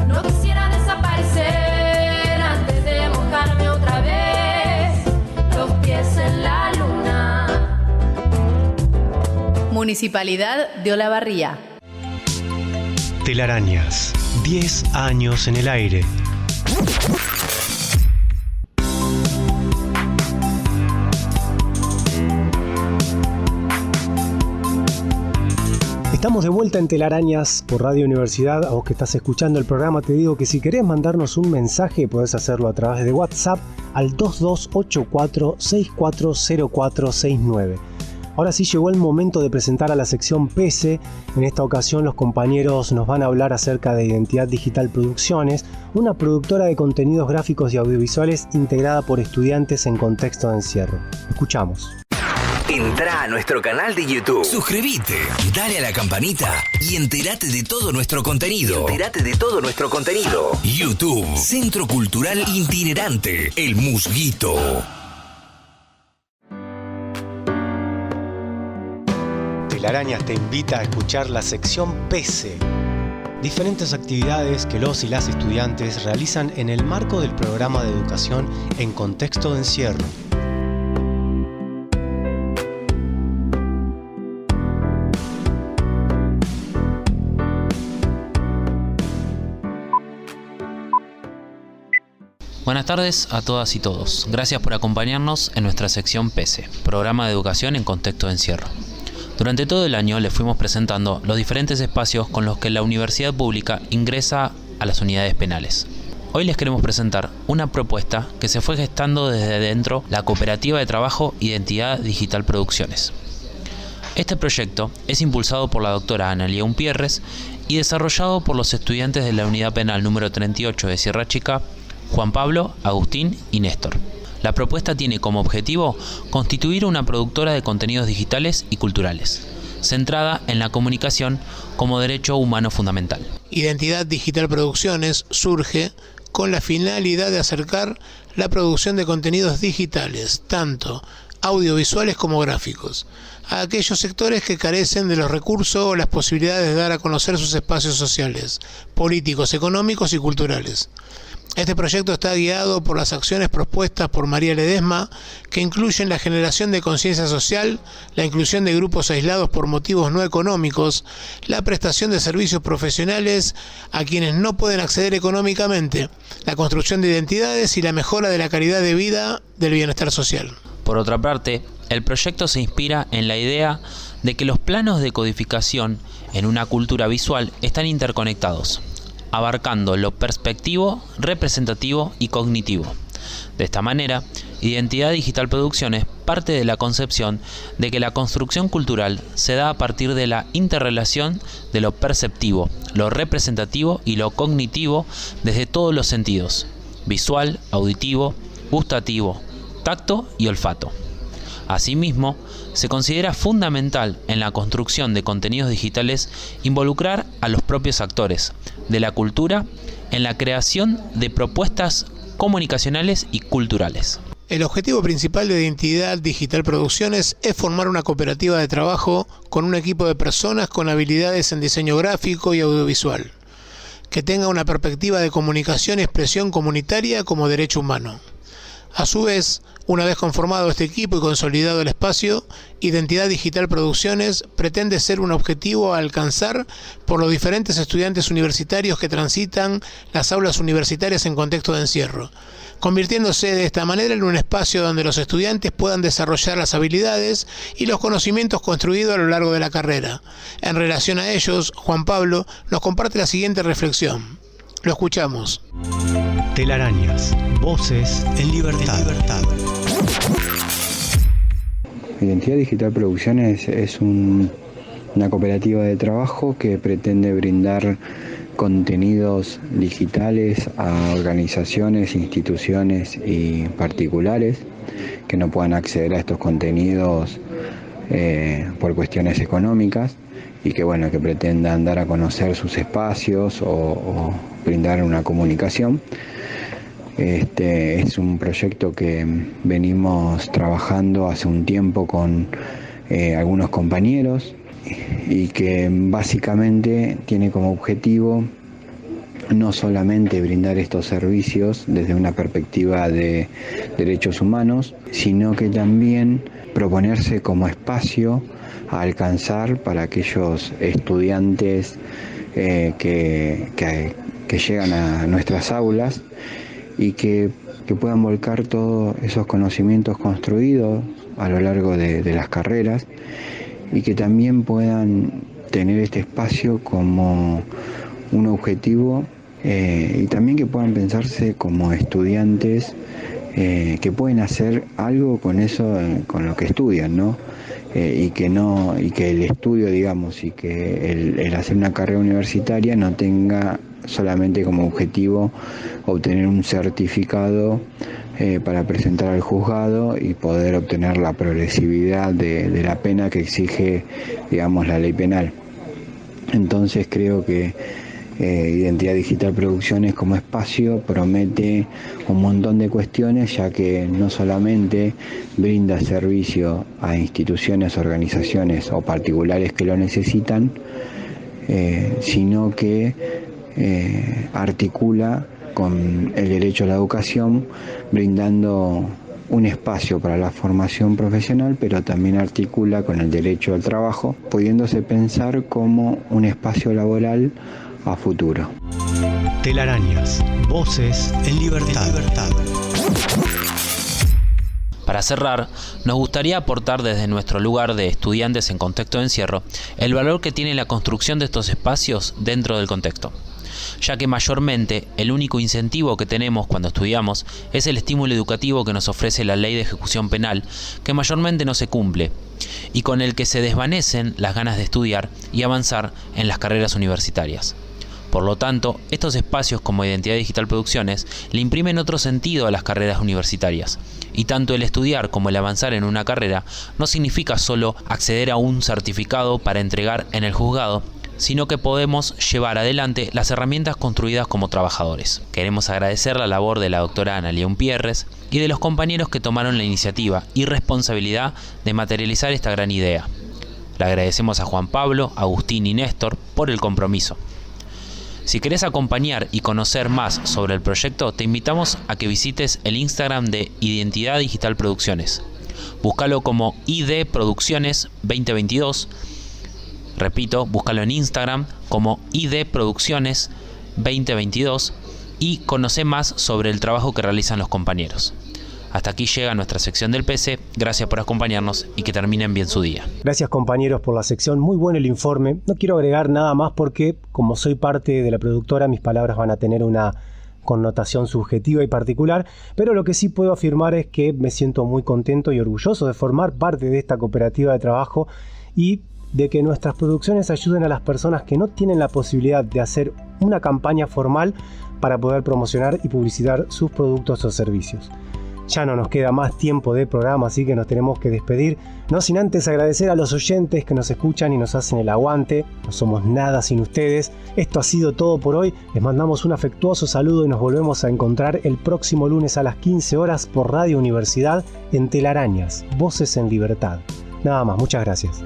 No quisiera desaparecer antes de mojarme otra vez, los pies en la luna. Municipalidad de Olavarría. Telarañas, 10 años en el aire. Estamos de vuelta en Telarañas por Radio Universidad. A vos que estás escuchando el programa te digo que si querés mandarnos un mensaje podés hacerlo a través de WhatsApp al 2284-640469. Ahora sí llegó el momento de presentar a la sección PESE. En esta ocasión los compañeros nos van a hablar acerca de Identidad Digital Producciones, una productora de contenidos gráficos y audiovisuales integrada por estudiantes en contexto de encierro. Escuchamos. Entrá a nuestro canal de YouTube. Suscríbete, dale a la campanita y entérate de todo nuestro contenido. YouTube, Centro Cultural Itinerante, El Musguito. Telarañas te invita a escuchar la sección PESE. Diferentes actividades que los y las estudiantes realizan en el marco del programa de educación en contexto de encierro. Buenas tardes a todas y todos. Gracias por acompañarnos en nuestra sección PESE, Programa de Educación en Contexto de Encierro. Durante todo el año les fuimos presentando los diferentes espacios con los que la universidad pública ingresa a las unidades penales. Hoy les queremos presentar una propuesta que se fue gestando desde dentro la Cooperativa de Trabajo Identidad Digital Producciones. Este proyecto es impulsado por la doctora Analía Umpierres y desarrollado por los estudiantes de la Unidad Penal número 38 de Sierra Chica, Juan Pablo, Agustín y Néstor. La propuesta tiene como objetivo constituir una productora de contenidos digitales y culturales, centrada en la comunicación como derecho humano fundamental. Identidad Digital Producciones surge con la finalidad de acercar la producción de contenidos digitales, tanto audiovisuales como gráficos, a aquellos sectores que carecen de los recursos o las posibilidades de dar a conocer sus espacios sociales, políticos, económicos y culturales. Este proyecto está guiado por las acciones propuestas por María Ledesma, que incluyen la generación de conciencia social, la inclusión de grupos aislados por motivos no económicos, la prestación de servicios profesionales a quienes no pueden acceder económicamente, la construcción de identidades y la mejora de la calidad de vida del bienestar social. Por otra parte, el proyecto se inspira en la idea de que los planos de codificación en una cultura visual están interconectados, abarcando lo perspectivo, representativo y cognitivo. De esta manera, Identidad Digital Producciones parte de la concepción de que la construcción cultural se da a partir de la interrelación de lo perceptivo, lo representativo y lo cognitivo desde todos los sentidos: visual, auditivo, gustativo, tacto y olfato. Asimismo, se considera fundamental en la construcción de contenidos digitales involucrar a los propios actores de la cultura en la creación de propuestas comunicacionales y culturales. El objetivo principal de Identidad Digital Producciones es formar una cooperativa de trabajo con un equipo de personas con habilidades en diseño gráfico y audiovisual, que tenga una perspectiva de comunicación y expresión comunitaria como derecho humano. A su vez, una vez conformado este equipo y consolidado el espacio, Identidad Digital Producciones pretende ser un objetivo a alcanzar por los diferentes estudiantes universitarios que transitan las aulas universitarias en contexto de encierro, convirtiéndose de esta manera en un espacio donde los estudiantes puedan desarrollar las habilidades y los conocimientos construidos a lo largo de la carrera. En relación a ellos, Juan Pablo nos comparte la siguiente reflexión. Lo escuchamos. Telarañas, voces en libertad. Identidad Digital Producciones es una cooperativa de trabajo que pretende brindar contenidos digitales a organizaciones, instituciones y particulares que no puedan acceder a estos contenidos por cuestiones económicas y que pretendan dar a conocer sus espacios o brindar una comunicación. Este es un proyecto que venimos trabajando hace un tiempo con algunos compañeros y que básicamente tiene como objetivo no solamente brindar estos servicios desde una perspectiva de derechos humanos, sino que también proponerse como espacio a alcanzar para aquellos estudiantes que llegan a nuestras aulas y que puedan volcar todos esos conocimientos construidos a lo largo de las carreras y que también puedan tener este espacio como un objetivo y también que puedan pensarse como estudiantes que pueden hacer algo con eso, con lo que estudian, ¿no? Y que el estudio, digamos, y que el hacer una carrera universitaria no tenga solamente como objetivo obtener un certificado para presentar al juzgado y poder obtener la progresividad de la pena que exige, digamos, la ley penal. Entonces creo que Identidad Digital Producciones como espacio promete un montón de cuestiones, ya que no solamente brinda servicio a instituciones, organizaciones o particulares que lo necesitan, sino que articula con el derecho a la educación, brindando un espacio para la formación profesional, pero también articula con el derecho al trabajo, pudiéndose pensar como un espacio laboral a futuro. Telarañas, voces en libertad. Para cerrar, nos gustaría aportar desde nuestro lugar de estudiantes en contexto de encierro el valor que tiene la construcción de estos espacios dentro del contexto, ya que mayormente el único incentivo que tenemos cuando estudiamos es el estímulo educativo que nos ofrece la ley de ejecución penal, que mayormente no se cumple, y con el que se desvanecen las ganas de estudiar y avanzar en las carreras universitarias. Por lo tanto, estos espacios como Identidad Digital Producciones le imprimen otro sentido a las carreras universitarias. Y tanto el estudiar como el avanzar en una carrera no significa solo acceder a un certificado para entregar en el juzgado, sino que podemos llevar adelante las herramientas construidas como trabajadores. Queremos agradecer la labor de la doctora Analía Umpierres y de los compañeros que tomaron la iniciativa y responsabilidad de materializar esta gran idea. Le agradecemos a Juan Pablo, Agustín y Néstor por el compromiso. Si querés acompañar y conocer más sobre el proyecto, te invitamos a que visites el Instagram de Identidad Digital Producciones. Búscalo como ID Producciones 2022. Repito, búscalo en Instagram como ID Producciones 2022 y conoce más sobre el trabajo que realizan los compañeros. Hasta aquí llega nuestra sección del PC. Gracias por acompañarnos y que terminen bien su día. Gracias, compañeros, por la sección. Muy bueno el informe. No quiero agregar nada más porque, como soy parte de la productora, mis palabras van a tener una connotación subjetiva y particular, pero lo que sí puedo afirmar es que me siento muy contento y orgulloso de formar parte de esta cooperativa de trabajo y de que nuestras producciones ayuden a las personas que no tienen la posibilidad de hacer una campaña formal para poder promocionar y publicitar sus productos o servicios. Ya no nos queda más tiempo de programa, así que nos tenemos que despedir, no sin antes agradecer a los oyentes que nos escuchan y nos hacen el aguante. No somos nada sin ustedes. Esto ha sido todo por hoy. Les mandamos un afectuoso saludo y nos volvemos a encontrar el próximo lunes a las 15 horas por Radio Universidad en Telarañas, Voces en Libertad. Nada más, muchas gracias.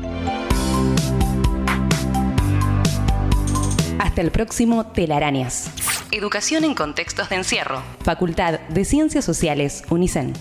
Hasta el próximo Telarañas. Educación en contextos de encierro. Facultad de Ciencias Sociales, UNICEN.